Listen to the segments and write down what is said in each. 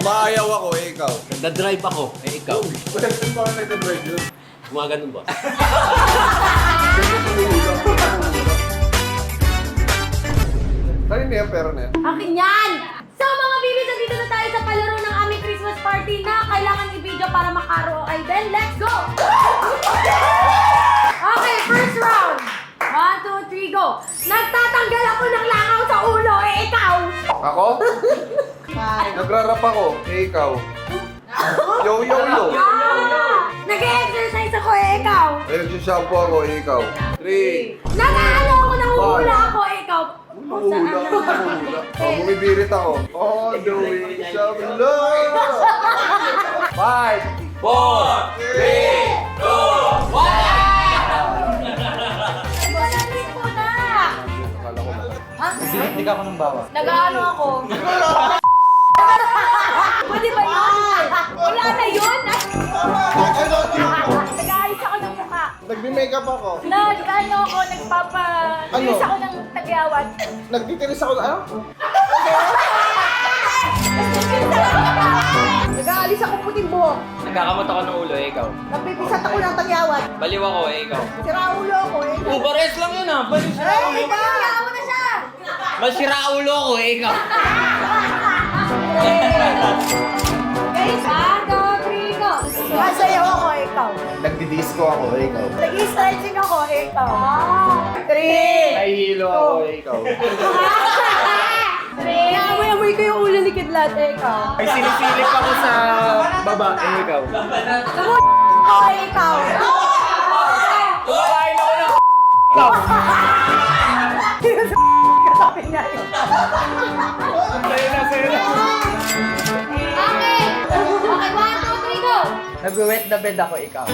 Umaayaw ako, ikaw. Nagda-drive ako, ikaw. Pwede pa rin nagda-drive yun. Gumaganon ba? Kanina yan, pera na yan. Akin yan! So mga bibis, dito na tayo sa palaro ng aming Christmas party na kailangan i-video para makaro ay then let's go! Okay, first round. 1, 2, 3, go! Nagtatanggal ako ng langaw sa ulo, ikaw! Ako? Nagrarap ako, ikaw. Yo, yo, yo. Nag-exercise ako, ikaw! Nag-shampoo ako, ikaw. 3. Nag-ano ako, nanguhula ako, ikaw! Mahula. Bumibirit ako. On the wings of love. 5, 4, 3, 2, 1! Hindi ka ako ng bawa. Nag-ano ako? Pwede ba yun? Wala na yun? Nag-aayos ako ng mukha. Nagbi-makeup ako. Nag-ano ako, nagpapa-ilis ako ng tagyawat. Nagtitiris ako, ano? Nag-aalis ako puting buhok. Nagkakamot ako ng ulo, ikaw. Napipisat ako ng tagyawat. Baliw ako, ikaw. Sira ulo ako, ikaw. Pares lang yun ah. Baliw sira ulo. Ikaw mo na siya! Masira ulo ako, ikaw. Guys, 1, 2, 3, go! Masayaw ako, ikaw. Nagdi-disco ako, ikaw. Nag-stretching ako, ikaw. 3, Nahihilo ako, ikaw. 3. Amoy ko yung ulo ni Kidlat, ikaw. May sinisilip ako sa baba. Ikaw. Ako, ikaw. Kumakain ako ng Ikaw. Katabi niya yun. Sa'yo na, sa'yo na. Okay. Okay, 1, 2, 3, go. Nag-wet the bed ako, ikaw.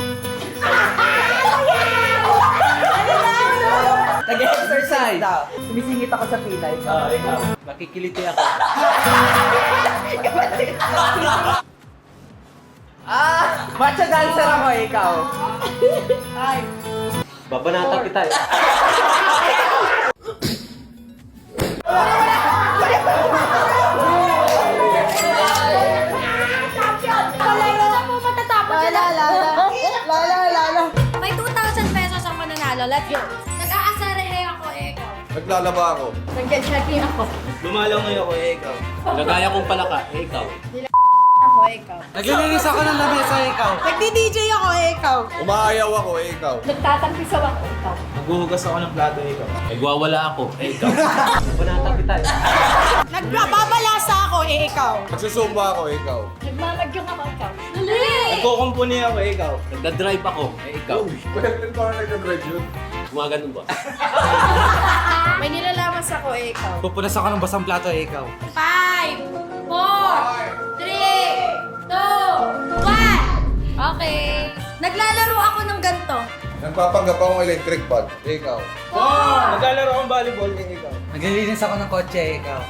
Nag-exercise. Sumisingit ako sa pilay. Ikaw. Nakikiliti ako. Matcha dancer ako, ikaw. Babanata kita eh. Champion! Palaro na po matatapos na. Lala. May 2,000 pesos ang mananalo. Let's go. Nag-aasarehe ako, ikaw. Naglalaba ako. Nag-checking ako. Lumalaw ngayon ako, ikaw. Nagaya kong palaka, ikaw. Ako, ikaw. Naglilinis ako ng lamesa, ikaw. Nagdi-DJ ako, ikaw. Umaayaw ako, ikaw. Nagtatampisaw ako, ikaw. Naghuhugas ako ng plato, ikaw. Nagwawala ako, ikaw. Babanata kita eh. Nagbabalasa ako, ikaw. Nagsusumba ako, ikaw. Nagmamagyong ako, ikaw. Dali! Nagkukumpuni ako, ikaw. Nagda-drive ako, ikaw. Pwede pa rin nagda-drive yun. Gumaganon ba? May nilalamas ako, ikaw. Pupunas ako ng basang plato, ikaw. 5, 4, 3, 2, 1. Okay. Naglalaro ako ng ganito. Nagpapanggap ako ng electric bag, ikaw. Naglalaro akong volleyball, ikaw. Naglilinis ako ng kotse, ikaw.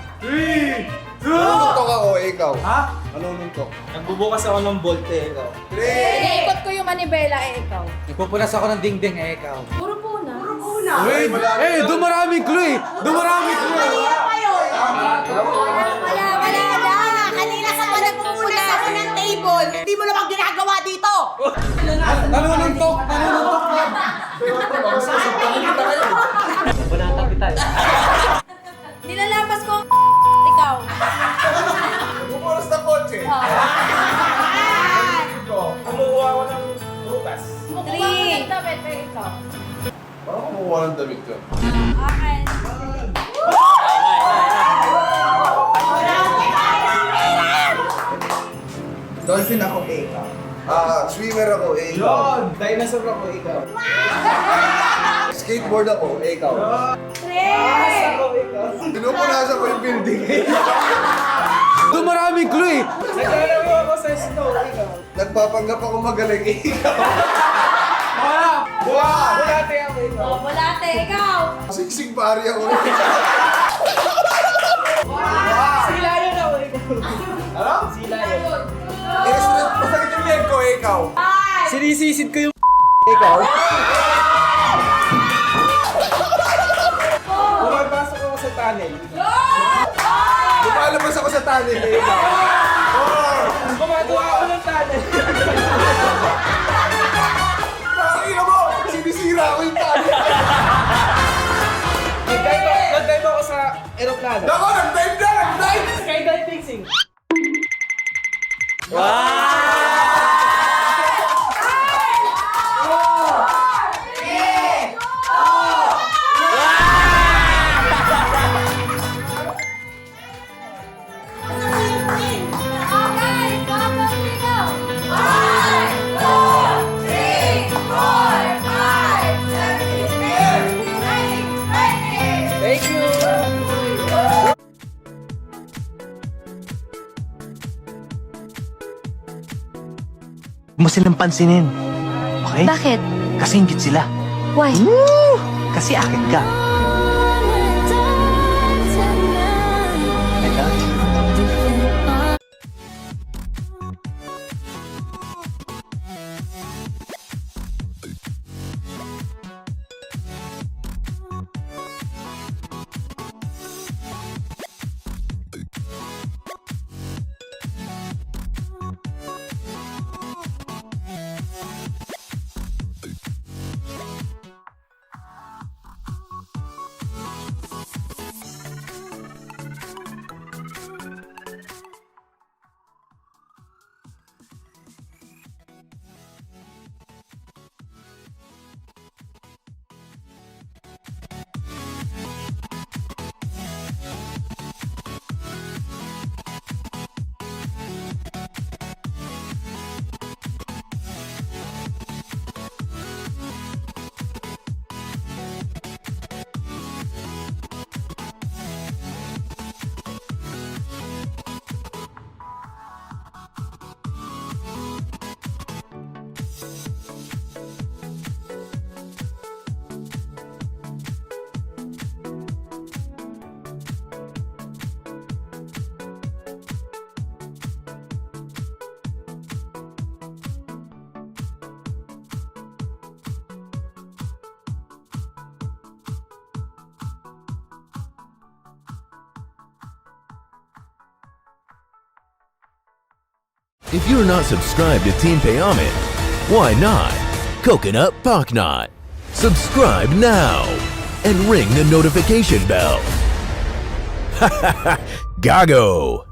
Nanununtok ako, ikaw. Ha? Nanununtok. Nagbubukas ako ng bolte, ikaw. 3. Iniikot ko yung manibela, ikaw. Nagpupunas ako ng dingding, ikaw. Puro puna. Doon maraming clue eh! Doon maraming clue! Wala na. Kanina ka pa nagpupunas ako ng table. Hindi mo naman ginagawa dito. Nanununtok! Babanata kita eh. Nilalamas ko ang ikaw. Bukulas na kotse. Kumuha ako ng bukas. 3. Ikaw. Parang kumuha ng damit yun. Okay. Dolphin ako, ikaw. Swimmer ako, ikaw. Dinosaur ako, ikaw. Skateboard ako, ikaw. 3. Ako, ikaw. Pinupunasan ko yung building. Doon maraming clue eh! Naglalaro ako sa snow, ikaw. Nagpapanggap ako magaling, ikaw. Wala! Wow! Bulate ako, ikaw. Bulate, ikaw. Sigsig pari ako. Sila yun ako, ikaw. Ano? Sila yun. Masakit yung leg ko, ikaw. 5. Sinisisid ko yung ikaw. Pumapasok ako sa tunnel. Lumalabas ako sa tunnel, ikaw. 4, Okay, kakaligaw. 1, 2, 3, 4, 5, 6, 7, 8, 9, 20. Thank you! Huwag mo silang pansinin. Okay? Bakit? Kasi inggit sila. Why? Kasi akin ka. I love you. If you're not subscribed to Team Payaman, why not? Coconut Pocknot. Subscribe now and ring the notification bell. Gago!